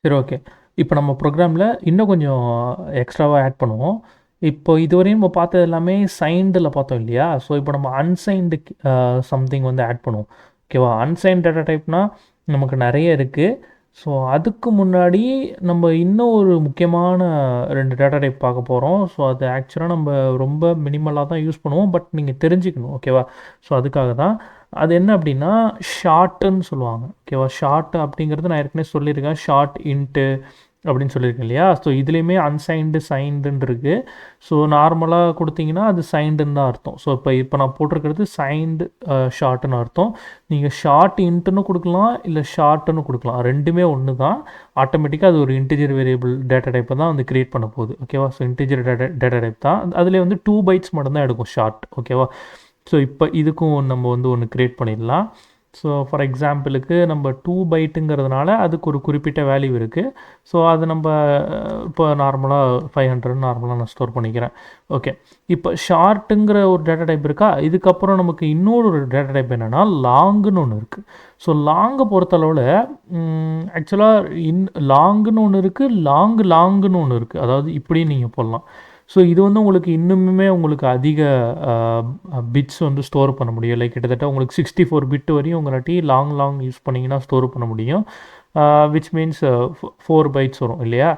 சரி, ஓகே. இப்போ நம்ம ப்ரோக்ராமில் இன்னும் கொஞ்சம் எக்ஸ்ட்ராவாக ஆட் பண்ணுவோம். இப்போ இதுவரையும் நம்ம பார்த்தது எல்லாமே சைன்டில் பார்த்தோம் இல்லையா? ஸோ இப்போ நம்ம அன்சைன்டு சம்திங் வந்து ஆட் பண்ணுவோம். ஓகேவா? அன்சைன்ட் டேட்டா டைப்னா நமக்கு நிறைய இருக்குது. ஸோ அதுக்கு முன்னாடி நம்ம இன்னும் ஒரு முக்கியமான 2 டேட்டா டைப் பார்க்க போகிறோம். ஸோ அது ஆக்சுவலாக நம்ம ரொம்ப மினிமலாக தான் யூஸ் பண்ணுவோம். பட் நீங்கள் தெரிஞ்சுக்கணும். ஓகேவா? ஸோ அதுக்காக தான். அது என்ன அப்படின்னா ஷார்ட்டுன்னு சொல்லுவாங்க. ஓகேவா? ஷார்ட் அப்படிங்கிறது நான் ஏற்கனவே சொல்லியிருக்கேன். ஷார்ட் இன்ட்டு அப்படின்னு சொல்லியிருக்கேன் இல்லையா? ஸோ இதுலேயுமே அன்சைன்டு சைன்டுன்னு இருக்குது. ஸோ நார்மலாக கொடுத்தீங்கன்னா அது சைன்டுன்னு தான் அர்த்தம். ஸோ இப்போ நான் போட்டிருக்கிறது சைன்டு ஷார்ட்டுன்னு அர்த்தம். நீங்கள் ஷார்ட் இன்ட்டுன்னு கொடுக்கலாம், இல்லை ஷார்ட்டுன்னு கொடுக்கலாம். ரெண்டுமே ஒன்று தான். ஆட்டோமேட்டிக்காக அது ஒரு இன்டிஜர் வேரியபிள் டேட்டா டைப்பை தான் வந்து கிரியேட் பண்ண போகுது. ஓகேவா? ஸோ இன்டிஜர் டேட்டா டைப் தான். அதிலே வந்து 2 பைட்ஸ் மட்டும்தான் எடுக்கும் ஷார்ட். ஓகேவா? ஸோ இப்போ இதுக்கும் நம்ம வந்து ஒன்று க்ரியேட் பண்ணிடலாம். ஸோ ஃபார் எக்ஸாம்பிளுக்கு நம்ம 2 பைட்டுங்கிறதுனால அதுக்கு ஒரு குறிப்பிட்ட வேல்யூ இருக்குது. ஸோ அது நம்ம இப்போ நார்மலாக 500 நார்மலாக நான் ஸ்டோர் பண்ணிக்கிறேன். ஓகே. இப்போ ஷார்ட்டுங்கிற ஒரு டேட்டா டைப் இருக்கா? இதுக்கப்புறம் நமக்கு இன்னொரு ஒரு டேட்டா டைப் என்னென்னா லாங்குன்னு ஒன்று இருக்குது. ஸோ லாங்கை பொறுத்தளவில் ஆக்சுவலாக லாங்குன்னு ஒன்று இருக்குது, லாங்குன்னு ஒன்று இருக்குது. அதாவது இப்படியும் நீங்கள் போடலாம். ஸோ இது வந்து உங்களுக்கு இன்னுமே உங்களுக்கு அதிக பிட்ஸ் வந்து ஸ்டோர் பண்ண முடியும். லைக் கிட்டத்தட்ட உங்களுக்கு 64 பிட் வரையும் உங்களாட்டி லாங் யூஸ் பண்ணிங்கன்னா ஸ்டோர் பண்ண முடியும். விச் மீன்ஸ் 4 பைட்ஸ் வரும் இல்லையா?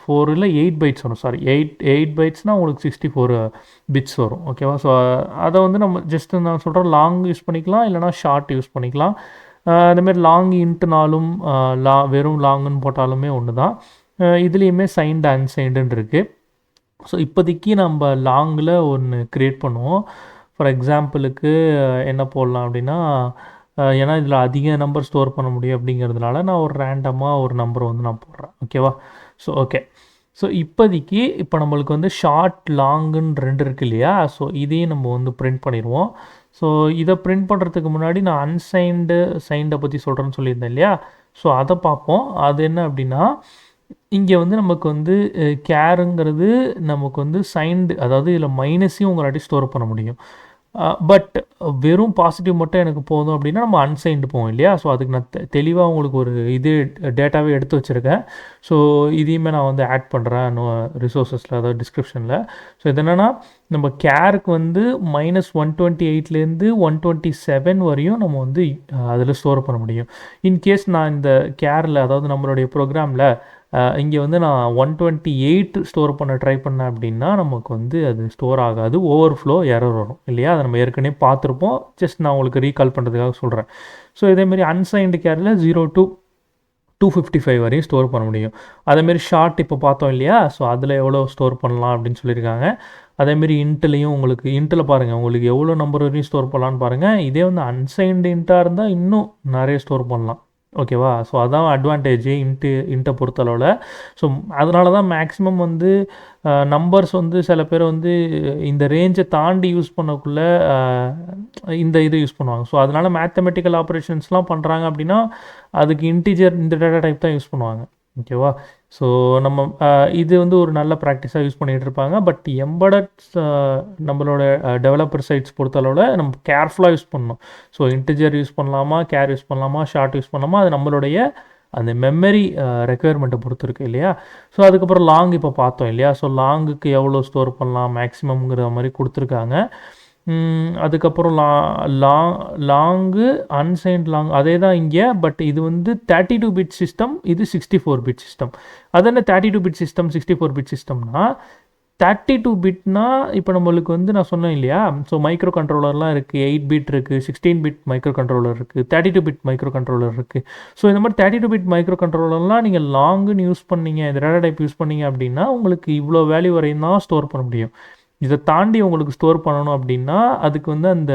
4 இல்லை 8 பைட்ஸ் வரும். சாரி, 8 பைட்ஸ்னால் உங்களுக்கு 64 பிட்ஸ் வரும். ஓகேவா? ஸோ அதை வந்து நம்ம ஜஸ்ட் நான் சொல்கிறேன், லாங் யூஸ் பண்ணிக்கலாம், இல்லைனா ஷார்ட் யூஸ் பண்ணிக்கலாம். அதேமாதிரி லாங் இன்ட்டுனாலும் வெறும் லாங்குன்னு போட்டாலுமே ஒன்று தான். இதுலேயுமே சைன்டு அன்சைன்டுன்னு இருக்குது. ஸோ இப்போதைக்கு நம்ம லாங்கில் ஒன்று க்ரியேட் பண்ணுவோம். ஃபார் எக்ஸாம்பிளுக்கு என்ன போடலாம் அப்படின்னா, ஏன்னா இதில் அதிக நம்பர் ஸ்டோர் பண்ண முடியும் அப்படிங்கிறதுனால நான் ஒரு ரேண்டமாக ஒரு நம்பர் வந்து நான் போடுறேன். ஓகேவா? So okay. ஸோ இப்போதைக்கு இப்போ நம்மளுக்கு வந்து ஷார்ட் லாங்குன்னு 2 இருக்குது இல்லையா? ஸோ இதையும் நம்ம வந்து பிரிண்ட் பண்ணிடுவோம். ஸோ இதை பிரிண்ட் பண்ணுறதுக்கு முன்னாடி நான் சைண்டை பற்றி சொல்கிறேன்னு சொல்லியிருந்தேன் இல்லையா? ஸோ அதை பார்ப்போம். அது என்ன அப்படின்னா, இங்கே வந்து நமக்கு வந்து கேருங்கிறது நமக்கு வந்து சைன்டு, அதாவது இதில் மைனஸையும் உங்களாட்டி ஸ்டோர் பண்ண முடியும். பட் வெறும் பாசிட்டிவ் மட்டும் எனக்கு போதும் அப்படின்னா நம்ம அன்சைன்டு போவோம் இல்லையா? ஸோ அதுக்கு நான் தெளிவாக உங்களுக்கு ஒரு டேட்டாவே எடுத்து வச்சுருக்கேன். ஸோ இதையுமே நான் வந்து ஆட் பண்ணுறேன் ரிசோர்ஸஸில், அதாவது டிஸ்கிரிப்ஷனில். ஸோ இது என்னென்னா, நம்ம கேருக்கு வந்து -128லேருந்து 127 வரையும் நம்ம வந்து அதில் ஸ்டோர் பண்ண முடியும். இன்கேஸ் நான் இந்த கேரில், அதாவது நம்மளுடைய ப்ரோக்ராமில் இங்கே வந்து நான் 128 ஸ்டோர் பண்ண ட்ரை பண்ணேன் அப்படின்னா நமக்கு வந்து அது ஸ்டோர் ஆகாது, ஓவர்ஃப்ளோ எரர் வரும் இல்லையா? அதை நம்ம ஏற்கனவே பார்த்துருப்போம். ஜஸ்ட் நான் உங்களுக்கு ரீகால் பண்ணுறதுக்காக சொல்கிறேன். ஸோ இதேமாரி அன்சைன்டு கேரில் 0 to 255 வரையும் ஸ்டோர் பண்ண முடியும். அதேமாரி ஷார்ட் இப்போ பார்த்தோம் இல்லையா? ஸோ அதில் எவ்வளோ ஸ்டோர் பண்ணலாம் அப்படின்னு சொல்லியிருக்காங்க. அதேமாரி இன்ட்லேயும் உங்களுக்கு இன்ட்டில் பாருங்கள், உங்களுக்கு எவ்வளோ நம்பர் வரையும் ஸ்டோர் பண்ணலான்னு பாருங்கள். இதே வந்து அன்சைன்டு இன்ட்டாக இருந்தால் இன்னும் நிறைய ஸ்டோர் பண்ணலாம். ஓகேவா? ஸோ அதான் அட்வான்டேஜ் இன்ட்டை பொறுத்தளவில். ஸோ அதனால தான் மேக்ஸிமம் வந்து நம்பர்ஸ் வந்து சில பேர் வந்து இந்த ரேஞ்சை தாண்டி யூஸ் பண்ணக்குள்ளே இந்த இது யூஸ் பண்ணுவாங்க. ஸோ அதனால் மேத்தமெட்டிக்கல் ஆப்ரேஷன்ஸ்லாம் பண்ணுறாங்க அப்படின்னா அதுக்கு இன்டிஜர் இந்த டேட்டா டைப் தான் யூஸ் பண்ணுவாங்க. ஓகேவா? ஸோ நம்ம இது வந்து ஒரு நல்ல ப்ராக்டிஸாக யூஸ் பண்ணிகிட்டு இருப்பாங்க. பட் எம்படட்ஸ் நம்மளோட டெவலப்பர் சைட்ஸ் பொறுத்தளவில் நம்ம கேர்ஃபுல்லாக யூஸ் பண்ணணும். ஸோ இன்டிஜர் யூஸ் பண்ணலாமா, கேர் யூஸ் பண்ணலாமா, ஷார்ட் யூஸ் பண்ணலாமா, அது நம்மளுடைய அந்த மெமரி ரெக்குயர்மெண்ட்டை பொறுத்து இருக்குது இல்லையா? ஸோ அதுக்கப்புறம் லாங் இப்போ பார்த்தோம் இல்லையா? ஸோ லாங்குக்கு எவ்வளோ ஸ்டோர் பண்ணலாம் மேக்ஸிமம்ங்கிற மாதிரி கொடுத்துருக்காங்க. அதுக்கப்புறம் லாங்கு அன்சைன்ட் லாங் அதே தான் இங்கே. பட் இது வந்து 32 பிட் சிஸ்டம், இது 64 பிட் சிஸ்டம். அது என்ன 32 பிட் சிஸ்டம் 64 பிட் சிஸ்டம்னா, 32 பிட்னா இப்போ நம்மளுக்கு வந்து நான் சொன்னேன் இல்லையா? ஸோ மைக்ரோ கண்ட்ரோலர்லாம் இருக்குது. 8 பிட் இருக்குது, 16 பிட் மைக்ரோ கண்ட்ரோலர் இருக்குது, 32 பிட் மைக்ரோ கண்ட்ரோலர் இருக்குது. ஸோ இந்த மாதிரி 32 பிட் மைக்ரோ கண்ட்ரோலர்லாம் நீங்கள் லாங்குன்னு யூஸ் பண்ணீங்க, இந்த டேட்டா டைப் யூஸ் பண்ணீங்க அப்படின்னா உங்களுக்கு இவ்வளோ வேல்யூ வரையும் தான் ஸ்டோர் பண்ண முடியும். இதை தாண்டி உங்களுக்கு ஸ்டோர் பண்ணணும் அப்படின்னா அதுக்கு வந்து அந்த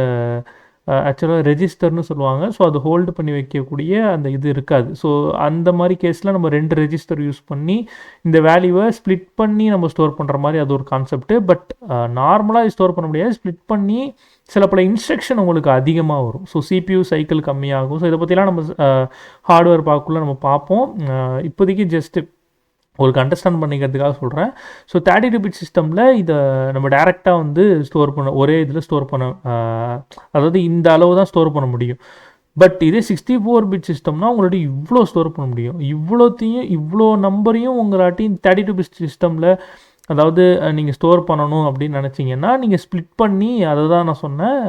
ஆக்சுவலாக ரெஜிஸ்டர்னு சொல்லுவாங்க. ஸோ அது ஹோல்டு பண்ணி வைக்கக்கூடிய அந்த இது இருக்காது. ஸோ அந்த மாதிரி கேஸில் நம்ம 2 ரெஜிஸ்டர் யூஸ் பண்ணி இந்த வேல்யூவை ஸ்ப்ளிட் பண்ணி நம்ம ஸ்டோர் பண்ணுற மாதிரி அது ஒரு கான்செப்ட்டு. பட் நார்மலாக ஸ்டோர் பண்ண முடியாது. ஸ்ப்ளிட் பண்ணி சில பல இன்ஸ்ட்ரக்ஷன் உங்களுக்கு அதிகமாக வரும். ஸோ CPU சைக்கிள் கம்மியாகும். ஸோ இதை பற்றிலாம் நம்ம ஹார்ட்வேர் பார்க்கக்குள்ள நம்ம பார்ப்போம். இப்போதைக்கு ஜஸ்ட்டு உங்களுக்கு அண்டர்ஸ்டாண்ட் பண்ணிக்கிறதுக்காக சொல்கிறேன். ஸோ 32 பிட் சிஸ்டமில் இதை நம்ம டேரெக்டாக வந்து ஸ்டோர் பண்ண ஒரே இதில் ஸ்டோர் பண்ண, அதாவது இந்த அளவு தான் ஸ்டோர் பண்ண முடியும். பட் இதே 64 பிட் சிஸ்டம்னா உங்களாட்டி இவ்வளோ ஸ்டோர் பண்ண முடியும். இவ்வளோ நம்பரையும் உங்களாட்டி 32 பிட் சிஸ்டமில், அதாவது நீங்கள் ஸ்டோர் பண்ணணும் அப்படின்னு நினச்சிங்கன்னா நீங்கள் ஸ்ப்ளிட் பண்ணி, அதை தான் நான் சொன்னேன்,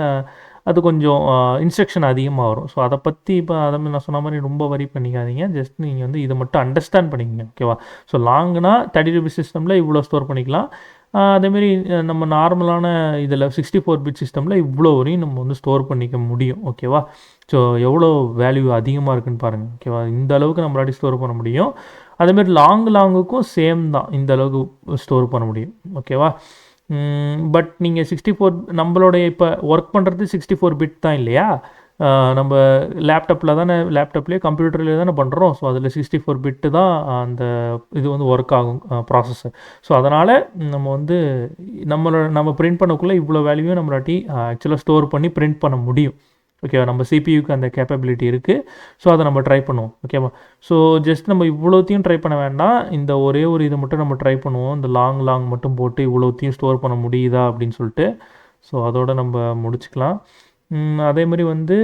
அது கொஞ்சம் இன்ஸ்ட்ரக்ஷன் அதிகமாக வரும். ஸோ அதை பற்றி இப்போ அதை நான் சொன்ன மாதிரி ரொம்ப வரி பண்ணிக்காதீங்க. ஜஸ்ட் நீங்கள் வந்து இதை மட்டும் அண்டர்ஸ்டாண்ட் பண்ணிக்கங்க, ஓகேவா? ஸோ லாங்குனா 32 பிட் சிஸ்டமில் இவ்வளோ ஸ்டோர் பண்ணிக்கலாம். அதேமாரி நம்ம நார்மலான இதில் 64 பிட் சிஸ்டமில் இவ்வளோ வரையும் நம்ம வந்து ஸ்டோர் பண்ணிக்க முடியும், ஓகேவா? ஸோ எவ்வளோ வேல்யூ அதிகமாக இருக்குன்னு பாருங்கள், ஓகேவா? இந்த அளவுக்கு நம்மளாட்டி ஸ்டோர் பண்ண முடியும். அதேமாரி லாங்குக்கும் சேம் தான், இந்த அளவுக்கு ஸ்டோர் பண்ண முடியும், ஓகேவா? பட் நீங்கள் 64 நம்மளுடைய இப்போ ஒர்க் பண்ணுறது 64 பிட் தான் இல்லையா? நம்ம லேப்டாப்லேயே கம்ப்யூட்டர்லேயே தானே பண்ணுறோம். ஸோ அதில் 64 பிட்டு தான் அந்த இது வந்து ஒர்க் ஆகும், ப்ராசஸர். ஸோ அதனால் நம்ம வந்து நம்ம பிரிண்ட் பண்ணக்குள்ளே இவ்வளோ வேல்யூவும் நம்மளாட்டி ஆக்சுவலாக ஸ்டோர் பண்ணி பிரிண்ட் பண்ண முடியும், ஓகேவா? நம்ம சிபியூக்கு அந்த கேப்பபிலிட்டி இருக்குது. ஸோ அதை நம்ம ட்ரை பண்ணுவோம், ஓகேவா? ஸோ ஜஸ்ட் நம்ம இவ்வளோத்தையும் ட்ரை பண்ண வேண்டாம். இந்த ஒரே ஒரு இதை மட்டும் நம்ம ட்ரை பண்ணுவோம். இந்த லாங் மட்டும் போட்டு இவ்வளோத்தையும் ஸ்டோர் பண்ண முடியுதா அப்படின்னு சொல்லிட்டு. ஸோ அதோடு நம்ம முடிச்சுக்கலாம். அதே மாதிரி வந்து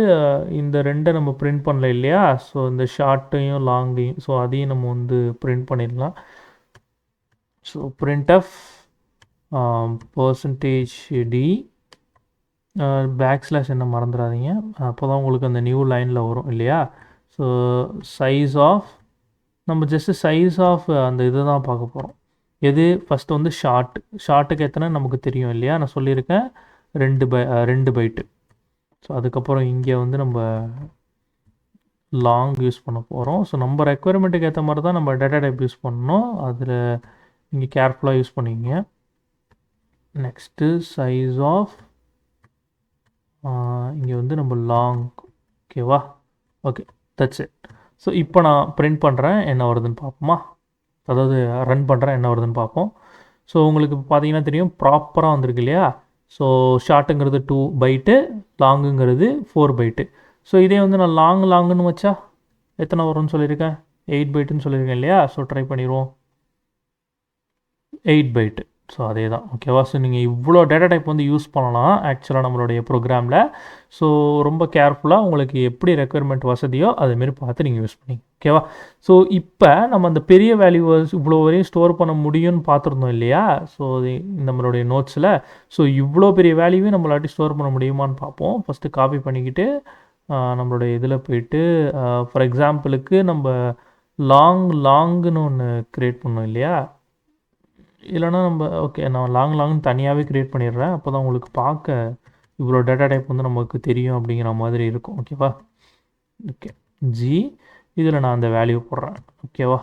இந்த ரெண்டை நம்ம பிரிண்ட் பண்ணல இல்லையா? ஸோ இந்த ஷார்ட்டையும் லாங்கையும், ஸோ அதையும் நம்ம வந்து பிரிண்ட் பண்ணிடலாம். ஸோ printf %d பேக்ஸ்லாஷ் என்ன மறந்துடாதீங்க, அப்போ தான் உங்களுக்கு அந்த நியூ லைனில் வரும் இல்லையா? ஸோ சைஸ் ஆஃப், நம்ம ஜஸ்ட்டு சைஸ் ஆஃப் அந்த இதை தான் பார்க்க போகிறோம். எது ஃபஸ்ட்டு வந்து ஷார்ட்டுக்கு எத்தனை நமக்கு தெரியும் இல்லையா? நான் சொல்லியிருக்கேன் 2 பைட்டு. ஸோ அதுக்கப்புறம் இங்கே வந்து நம்ம லாங் யூஸ் பண்ண போகிறோம். ஸோ நம்ம ரெக்குயர்மெண்ட்டுக்கு ஏற்ற மாதிரி தான் நம்ம டேட்டா டைப் யூஸ் பண்ணணும். அதில் இங்கே கேர்ஃபுல்லாக யூஸ் பண்ணிங்க. நெக்ஸ்ட்டு சைஸ் ஆஃப், இங்கே வந்து நம்ம லாங், ஓகேவா? Okay, that's it. ஸோ இப்போ நான் பிரிண்ட் பண்ணுறேன், என்ன வருதுன்னு பார்ப்போமா? அதாவது ரன் பண்ணுறேன், என்ன வருதுன்னு பார்ப்போம். ஸோ உங்களுக்கு பார்த்தீங்கன்னா தெரியும், ப்ராப்பராக வந்திருக்கு இல்லையா? ஸோ ஷார்ட்டுங்கிறது 2 பைட்டு, லாங்குங்கிறது 4 பைட்டு. ஸோ இதே வந்து நான் லாங்குன்னு வச்சா எத்தனை வரும்னு சொல்லியிருக்கேன்? 8 பைட்டுன்னு சொல்லியிருக்கேன் இல்லையா? ஸோ ட்ரை பண்ணிடுவோம், 8 பைட்டு. ஸோ அதே தான், ஓகேவா? ஸோ நீங்கள் இவ்வளோ டேட்டா டைப் வந்து யூஸ் பண்ணலாம் ஆக்சுவலாக நம்மளுடைய ப்ரோக்ராமில். ஸோ ரொம்ப கேர்ஃபுல்லாக உங்களுக்கு எப்படி ரெக்குயர்மெண்ட் வசதியோ அதுமாரி பார்த்து நீங்கள் யூஸ் பண்ணிங்க, ஓகேவா? ஸோ இப்போ நம்ம அந்த பெரிய வேல்யூஸ் இவ்வளோ வரையும் ஸ்டோர் பண்ண முடியும்னு பார்த்துருந்தோம் இல்லையா? ஸோ நம்மளுடைய நோட்ஸில். ஸோ இவ்வளோ பெரிய வேல்யூவே நம்மளாட்டி ஸ்டோர் பண்ண முடியுமான்னு பார்ப்போம். ஃபஸ்ட்டு காப்பி பண்ணிக்கிட்டு நம்மளுடைய இதில் போயிட்டு, ஃபார் எக்ஸாம்பிளுக்கு நம்ம லாங்குன்னு ஒன்று க்ரியேட் பண்ணோம் இல்லையா? இல்லைனா நம்ம ஓகே, நான் லாங்னு தனியாகவே க்ரியேட் பண்ணிடுறேன். அப்போ தான் உங்களுக்கு பார்க்க இவ்வளோ டேட்டா டைப் வந்து நமக்கு தெரியும் அப்படிங்கிற மாதிரி இருக்கும், ஓகேவா? ஓகே, இதில் நான் அந்த வேல்யூ போடுறேன், ஓகேவா?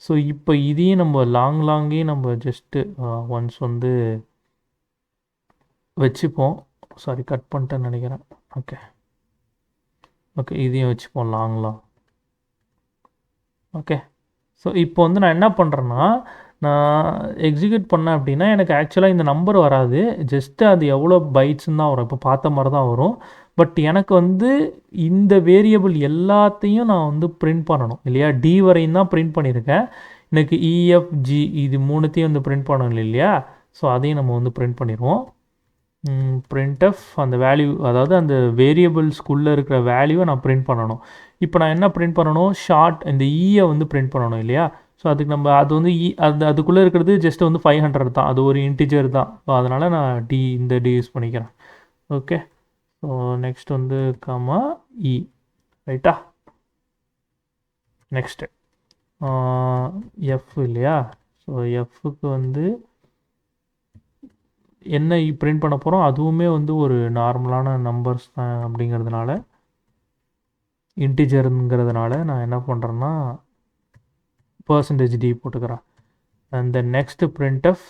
ஸோ இப்போ இதையும் நம்ம லாங்கையும் நம்ம ஜஸ்ட்டு ஒன்ஸ் வந்து வச்சுப்போம். சாரி, கட் பண்ணிட்டேன்னு நினைக்கிறேன். ஓகே, இதையும் வச்சுப்போம் லாங். ஓகே, ஸோ இப்போ வந்து நான் என்ன பண்ணுறேன்னா, நான் எக்ஸிக்யூட் பண்ணேன் அப்படின்னா எனக்கு ஆக்சுவலாக இந்த நம்பர் வராது, ஜஸ்ட்டு அது எவ்வளோ பைட்ஸ்ன்னு தான் வரும். இப்போ பார்த்த மாதிரி தான் வரும். பட் எனக்கு வந்து இந்த வேரியபிள் எல்லாத்தையும் நான் வந்து பிரிண்ட் பண்ணணும் இல்லையா? டி வரையும் தான் பிரிண்ட் பண்ணியிருக்கேன். எனக்கு இஎஃப்ஜி இது மூணுத்தையும் வந்து பிரிண்ட் பண்ணணும் இல்லையா? ஸோ அதையும் நம்ம வந்து பிரிண்ட் பண்ணிடுவோம். printf அந்த வேல்யூ, அதாவது அந்த வேரியபிள்ஸ்குள்ளே இருக்கிற வேல்யூவை நான் பிரிண்ட் பண்ணணும். இப்போ நான் என்ன பிரிண்ட் பண்ணணும்? இந்த ஈயை வந்து பிரிண்ட் பண்ணணும் இல்லையா? ஸோ அதுக்கு நம்ம அது வந்து அதுக்குள்ளே இருக்கிறது ஜஸ்ட் வந்து 500 தான், அது ஒரு இன்டிஜர் தான். ஸோ அதனால் நான் இந்த டி யூஸ் பண்ணிக்கிறேன். ஓகே, ஸோ நெக்ஸ்ட் வந்து இ, ரைட்டா? நெக்ஸ்ட்டு எஃப் இல்லையா? ஸோ எஃப்க்கு வந்து என்ன பிரிண்ட் பண்ண போகிறோம்? அதுவுமே வந்து ஒரு நார்மலான நம்பர்ஸ் தான் அப்படிங்கிறதுனால, இன்டிஜருங்கிறதுனால நான் என்ன பண்ணுறேன்னா %d போட்டுக்கிறேன். And then next printf.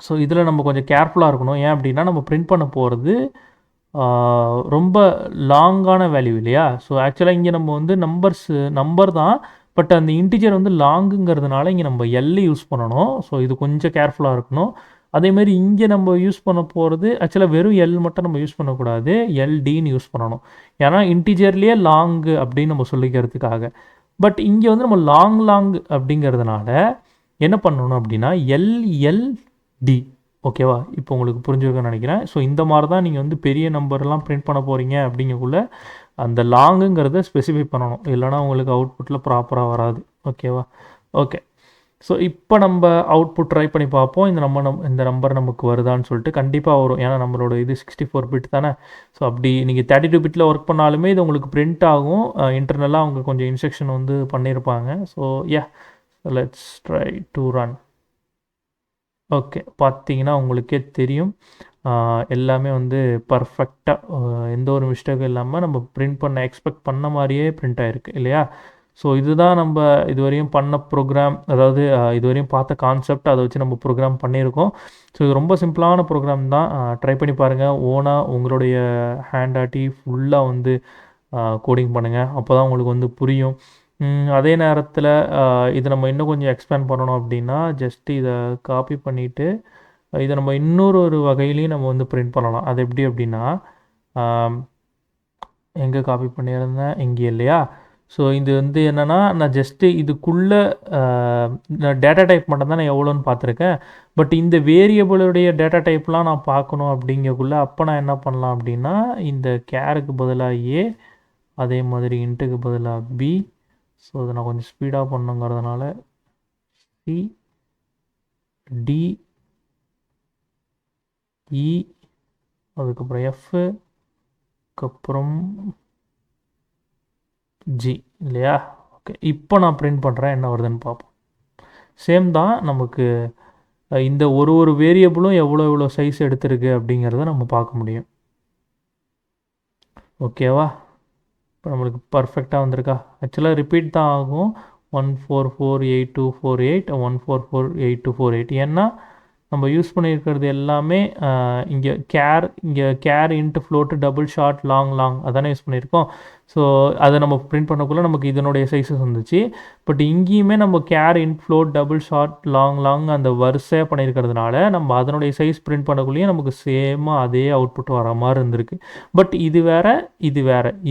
So இதில் நம்ம கொஞ்சம் கேர்ஃபுல்லாக இருக்கணும். ஏன் அப்படின்னா நம்ம பிரிண்ட் பண்ண போகிறது ரொம்ப லாங்கான வேல்யூ இல்லையா? ஸோ ஆக்சுவலாக இங்கே நம்ம வந்து நம்பர் தான், பட் அந்த இன்டிஜர் வந்து லாங்குங்கிறதுனால இங்கே நம்ம யூஸ் பண்ணணும். ஸோ இது கொஞ்சம் கேர்ஃபுல்லாக இருக்கணும். அதேமாதிரி இங்கே நம்ம யூஸ் பண்ண போகிறது ஆக்சுவலாக வெறும் மட்டும் நம்ம யூஸ் பண்ணக்கூடாது, டின்னு யூஸ் பண்ணணும். ஏன்னா இன்டிஜர்லேயே லாங்கு அப்படின்னு நம்ம சொல்லிக்கிறதுக்காக. பட் இங்கே வந்து நம்ம லாங் அப்படிங்கிறதுனால என்ன பண்ணணும் அப்படின்னா எல்எல்டி, ஓகேவா? இப்போ உங்களுக்கு புரிஞ்சிருக்கும்னு நினைக்கிறேன். ஸோ இந்த மாதிரி தான் நீங்கள் வந்து பெரிய நம்பர்லாம் பிரிண்ட் பண்ண போகிறீங்க அப்படிங்கக்குள்ள அந்த லாங்குங்கிறத ஸ்பெசிஃபை பண்ணணும். இல்லைனா உங்களுக்கு அவுட்புட்டில் ப்ராப்பராக வராது. ஓகேவா? ஓகே. ஸோ இப்போ நம்ம அவுட்புட் ட்ரை பண்ணி பார்ப்போம். இந்த நம்பர் நமக்கு வருதான்னு சொல்லிட்டு கண்டிப்பாக வரும். ஏன்னா நம்மளோட இது 64 பிட் தானே. ஸோ அப்படி நீங்கள் 32 பிட்டில் ஒர்க் பண்ணாலுமே இது உங்களுக்கு பிரிண்ட் ஆகும். இன்டர்னலாக அவங்க கொஞ்சம் இன்ஸ்ட்ரக்ஷன் வந்து பண்ணியிருப்பாங்க. So let's try to run. Okay, பார்த்தீங்கன்னா உங்களுக்கே தெரியும். எல்லாமே வந்து பர்ஃபெக்டாக எந்த ஒரு மிஸ்டேக்கும் இல்லாமல் நம்ம பிரிண்ட் பண்ண எக்ஸ்பெக்ட் பண்ண மாதிரியே பிரிண்ட் ஆகிருக்கு இல்லையா? ஸோ இதுதான் நம்ம இதுவரையும் பண்ண ப்ரோக்ராம். அதாவது இதுவரையும் பார்த்த கான்செப்ட், அதை வச்சு நம்ம ப்ரோக்ராம் பண்ணியிருக்கோம். ஸோ இது ரொம்ப சிம்பிளான ப்ரோக்ராம் தான். ட்ரை பண்ணி பாருங்கள். ஓனாக உங்களுடைய ஹேண்ட் ஆட்டி ஃபுல்லாக வந்து கோடிங் பண்ணுங்கள். அப்போ தான் உங்களுக்கு வந்து புரியும். அதே நேரத்தில் இதை நம்ம இன்னும் கொஞ்சம் எக்ஸ்பேண்ட் பண்ணணும் அப்படின்னா ஜஸ்ட்டு இதை காப்பி பண்ணிவிட்டு இதை நம்ம இன்னொரு வகையிலையும் நம்ம வந்து பிரிண்ட் பண்ணலாம். அது எப்படி அப்படின்னா, எங்கே காப்பி பண்ணியிருந்தேன், இங்கே இல்லையா? ஸோ இது வந்து என்னென்னா, நான் ஜஸ்ட்டு இதுக்குள்ளே நான் டேட்டா டைப் மட்டும் தான் நான் எவ்வளோன்னு பார்த்துருக்கேன். பட் இந்த வேரியபிளுடைய டேட்டா டைப்லாம் நான் பார்க்கணும் அப்படிங்கக்குள்ளே அப்போ நான் என்ன பண்ணலாம் அப்படின்னா, இந்த கேருக்கு பதிலாக ஏ, அதே மாதிரி இன்ட்டுக்கு பதிலாக பி. ஸோ அதை நான் கொஞ்சம் ஸ்பீடாக பண்ணுங்கிறதுனால சி, டி, இ, அதுக்கப்புறம் எஃப், அதுக்கப்புறம் ஜி இல்லையா? ஓகே, இப்போ நான் பிரிண்ட் பண்ணுறேன், என்ன வருதுன்னு பார்ப்போம். சேம் தான். நமக்கு இந்த ஒரு வேரியபிளும் எவ்வளோ சைஸ் எடுத்திருக்கு அப்படிங்கிறத நம்ம பார்க்க முடியும். ஓகேவா? இப்போ நம்மளுக்கு பர்ஃபெக்டாக வந்திருக்கா? ஆக்சுவலாக ரிப்பீட் தான் ஆகும். 1448248 1448248. ஏன்னா நம்ம யூஸ் பண்ணியிருக்கிறது எல்லாமே இங்கே care into float double short long அதானே யூஸ் பண்ணியிருக்கோம். ஸோ அதை நம்ம பிரிண்ட் பண்ணக்குள்ளே நமக்கு இதனுடைய சைஸஸ் வந்துச்சு. பட் இங்கேயுமே நம்ம care int float double short long அந்த வரிசையாக பண்ணியிருக்கிறதுனால நம்ம அதனுடைய சைஸ் பிரிண்ட் பண்ணக்குள்ளேயே நமக்கு சேமாக அதே அவுட்புட் வர மாதிரி இருந்திருக்கு. பட் இது வேறு,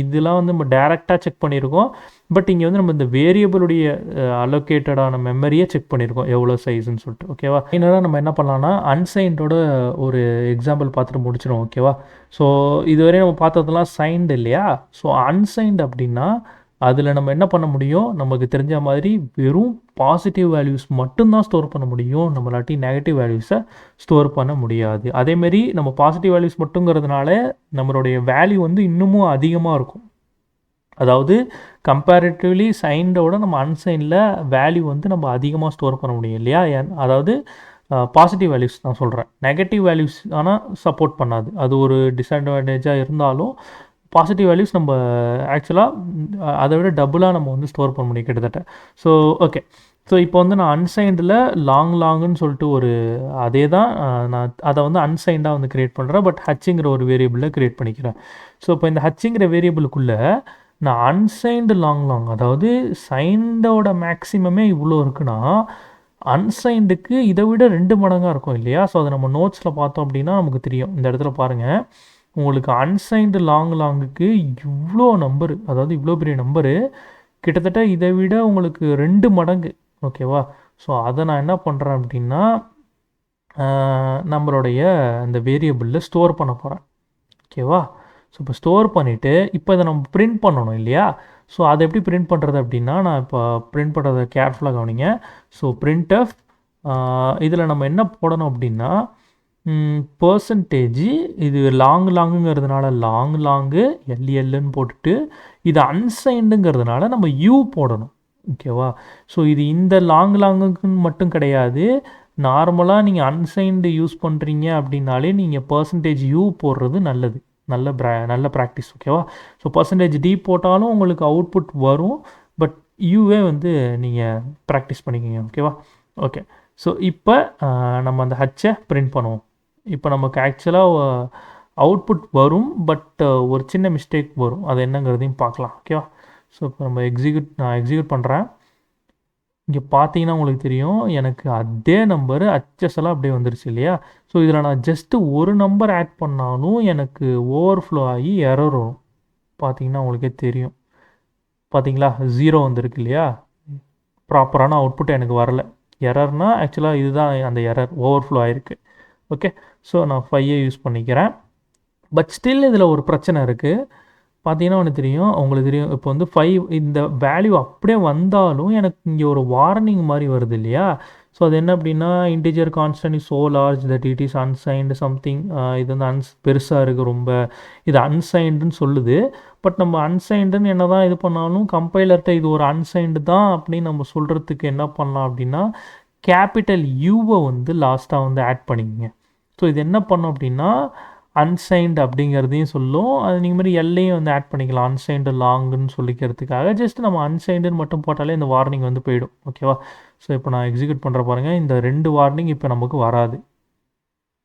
இதெல்லாம் வந்து நம்ம டேரெக்டாக செக் பண்ணியிருக்கோம். பட் இங்கே வந்து நம்ம இந்த வேரியபிளுடைய அலோகேட்டடான மெமரியை செக் பண்ணியிருக்கோம் எவ்வளோ சைஸ்ன்னு சொல்லிட்டு. ஓகேவா? இன்னும் நம்ம என்ன பண்ணலாம்னா அன்சைன்டோட ஒரு எக்ஸாம்பிள் பார்த்துட்டு முடிச்சிடும். ஓகேவா? ஸோ இதுவரை நம்ம பார்த்ததெல்லாம் சைன்டு இல்லையா? ஸோ அன்சைன்டு அப்படின்னா அதில் நம்ம என்ன பண்ண முடியும், நமக்கு தெரிஞ்ச மாதிரி வெறும் பாசிட்டிவ் வேல்யூஸ் மட்டும்தான் ஸ்டோர் பண்ண முடியும். நம்மளாட்டி நெகட்டிவ் வேல்யூஸை ஸ்டோர் பண்ண முடியாது. அதேமாரி நம்ம பாசிட்டிவ் வேல்யூஸ் மட்டுங்கிறதுனால நம்மளுடைய வேல்யூ வந்து இன்னமும் அதிகமாக இருக்கும். அதாவது கம்பேரிட்டிவ்லி சைன்டோட நம்ம அன்சைனில் வேல்யூ வந்து நம்ம அதிகமாக ஸ்டோர் பண்ண முடியும் இல்லையா? அதாவது பாசிட்டிவ் வேல்யூஸ் நான் சொல்கிறேன். நெகட்டிவ் வேல்யூஸ் ஆனால் சப்போர்ட் பண்ணாது. அது ஒரு டிஸ்அட்வான்டேஜாக இருந்தாலும் பாசிட்டிவ் வேல்யூஸ் நம்ம ஆக்சுவலாக அதை விட டபுளாக நம்ம வந்து ஸ்டோர் பண்ண முடியும் கிட்டத்தட்ட. ஸோ ஓகே, ஸோ இப்போ வந்து நான் அன்சைன்டில் லாங்குன்னு சொல்லிட்டு அதே தான் நான் அதை வந்து அன்சைன்டாக வந்து க்ரியேட் பண்ணுறேன். பட் ஹச்சுங்கிற ஒரு வேரியபிளில் க்ரியேட் பண்ணிக்கிறேன். ஸோ இப்போ இந்த ஹச்சுங்கிற வேரியபிளுக்குள்ளே நான் அன்சைன்டு லாங் அதாவது சைண்டோட மேக்ஸிமமே இவ்வளோ இருக்குன்னா அன்சைன்டுக்கு இதை விட 2 மடங்காக இருக்கும் இல்லையா? ஸோ அதை நம்ம நோட்ஸில் பார்த்தோம் அப்படின்னா நமக்கு தெரியும். இந்த இடத்துல பாருங்கள், உங்களுக்கு அன்சைன்டு லாங்குக்கு இவ்வளோ நம்பரு, அதாவது இவ்வளோ பெரிய நம்பரு, கிட்டத்தட்ட இதை விட உங்களுக்கு 2 மடங்கு. ஓகேவா? ஸோ அதை நான் என்ன பண்ணுறேன் அப்படின்னா நம்மளுடைய அந்த வேரியபிளில் ஸ்டோர் பண்ண போகிறேன். ஓகேவா? ஸோ இப்போ ஸ்டோர் பண்ணிவிட்டு இப்போ இதை நம்ம பிரிண்ட் பண்ணணும் இல்லையா? ஸோ அதை எப்படி பிரிண்ட் பண்ணுறது அப்படின்னா, நான் இப்போ பிரிண்ட் பண்ணுறதை கேர்ஃபுல்லாக கவனிங்க. ஸோ பிரிண்ட்எஃப் இதில் நம்ம என்ன போடணும் அப்படின்னா பர்சன்டேஜ், இது லாங்குங்கிறதுனால லாங்கு எல்எல்ன்னு போட்டுட்டு, இது அன்சைன்டுங்கிறதுனால நம்ம யூ போடணும். ஓகேவா? ஸோ இது இந்த லாங்குக்குன்னு மட்டும் கிடையாது. நார்மலாக நீங்கள் அன்சைன்டு யூஸ் பண்ணுறீங்க அப்படின்னாலே நீங்கள் பர்சன்டேஜ் யூ போடுறது நல்லது. நல்ல ப்ராக்டிஸ். ஓகேவா? ஸோ பர்சன்டேஜ் டி போட்டாலும் உங்களுக்கு அவுட்புட் வரும். பட் யூவே வந்து நீங்கள் ப்ராக்டிஸ் பண்ணிக்கிங்க. ஓகேவா? ஓகே, ஸோ இப்போ நம்ம அந்த ஹச்சை பிரிண்ட் பண்ணுவோம். இப்போ நமக்கு ஆக்சுவலாக அவுட்புட் வரும். பட் ஒரு சின்ன மிஸ்டேக் வரும். அது என்னங்கிறதையும் பார்க்கலாம். ஓகேவா? ஸோ இப்போ நம்ம நான் எக்ஸிக்யூட் பண்ணுறேன். இங்கே பார்த்தீங்கன்னா உங்களுக்கு தெரியும், எனக்கு அதே நம்பரு ஹச்எஸ் எல்லாம் அப்படியே வந்துருச்சு இல்லையா? ஸோ இதில் நான் ஜஸ்ட்டு ஒரு நம்பர் ஆட் பண்ணாலும் எனக்கு ஓவர்ஃப்ளோ ஆகி எரர் வரும். பார்த்தீங்கன்னா உங்களுக்கே தெரியும். பார்த்தீங்களா? 0 வந்துருக்கு இல்லையா? ப்ராப்பரான அவுட்புட் எனக்கு வரல. எரர்னால் ஆக்சுவலாக இதுதான் அந்த எரர், ஓவர்ஃப்ளோ ஆகிருக்கு. ஓகே, ஸோ நான் 5 யூஸ் பண்ணிக்கிறேன். பட் ஸ்டில் இதில் ஒரு பிரச்சனை இருக்குது. பார்த்தீங்கன்னா ஒன்று தெரியும், உங்களுக்கு தெரியும், இப்போ வந்து 5 இந்த வேல்யூ அப்படியே வந்தாலும் எனக்கு இங்கே ஒரு வார்னிங் மாதிரி வருது இல்லையா? ஸோ அது என்ன அப்படின்னா, integer constant is so large that it is unsigned something. இது வந்து பெருசாக இருக்குது ரொம்ப, இது அன்சைன்டுன்னு சொல்லுது. பட் நம்ம அன்சைன்டுன்னு என்ன தான் இது பண்ணாலும் கம்பைலர்கிட்ட இது ஒரு அன்சைன்டு தான் அப்படின்னு நம்ம சொல்கிறதுக்கு என்ன பண்ணலாம் அப்படின்னா, கேபிட்டல் யூவை வந்து லாஸ்ட்டாக வந்து ஆட் பண்ணிக்கங்க. ஸோ இது என்ன பண்ணோம் அப்படின்னா, அன்சைன்டு அப்படிங்கிறதையும் சொல்லும். அது நீங்கள் மாதிரி எல்லையும் வந்து ஆட் பண்ணிக்கலாம், அன்சைன்டு லாங்குன்னு சொல்லிக்கிறதுக்காக. ஜஸ்ட் நம்ம அன்சைன்டுன்னு மட்டும் போட்டாலே இந்த வார்னிங் வந்து போயிடும். ஓகேவா? ஸோ இப்போ நான் எக்ஸிக்யூட் பண்ணுற பாருங்கள், இந்த 2 வார்னிங் இப்போ நமக்கு வராது.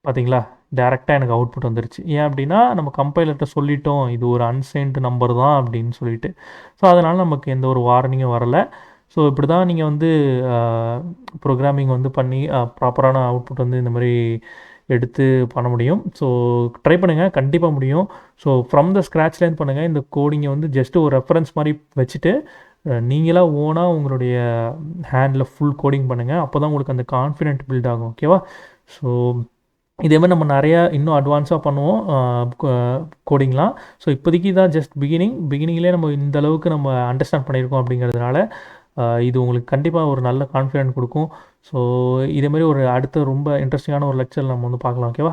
பார்த்தீங்களா? டேரெக்டாக எனக்கு அவுட்புட் வந்துருச்சு. ஏன் அப்படின்னா, நம்ம கம்பைலர்கிட்ட சொல்லிட்டோம் இது ஒரு அன்சைன்டு நம்பர் தான் அப்படின்னு சொல்லிட்டு. ஸோ அதனால் நமக்கு எந்த ஒரு வார்னிங்கும் வரலை. ஸோ இப்படி தான் நீங்கள் வந்து ப்ரோக்ராமிங் வந்து பண்ணி ப்ராப்பரான அவுட்புட் வந்து இந்த மாதிரி எடுத்து பண்ண முடியும். ஸோ ட்ரை பண்ணுங்கள், கண்டிப்பாக முடியும். ஸோ ஃப்ரம் த ஸ்க்ராட்ச்லேருந்து பண்ணுங்கள். இந்த கோடிங்கை வந்து ஜஸ்ட்டு ஒரு ரெஃபரன்ஸ் மாதிரி வச்சுட்டு நீங்களாக ஓனாக உங்களுடைய ஹேண்டில் ஃபுல் கோடிங் பண்ணுங்கள். அப்போ தான் உங்களுக்கு அந்த கான்ஃபிடென்ட் பில்ட் ஆகும். ஓகேவா? ஸோ இதே மாதிரி நம்ம நிறையா இன்னும் அட்வான்ஸாக பண்ணுவோம் கோடிங்லாம். ஸோ இப்போதைக்கு தான் ஜஸ்ட் பிகினிங்லேயே நம்ம இந்த அளவுக்கு நம்ம அண்டர்ஸ்டாண்ட் பண்ணியிருக்கோம் அப்படிங்கிறதுனால இது உங்களுக்கு கண்டிப்பாக ஒரு நல்ல கான்ஃபிடென்ட் கொடுக்கும். ஸோ இதே மாதிரி ஒரு அடுத்த ரொம்ப இன்ட்ரெஸ்டிங்கான ஒரு லெக்சர் நம்ம வந்து பார்க்கலாம். ஓகேவா?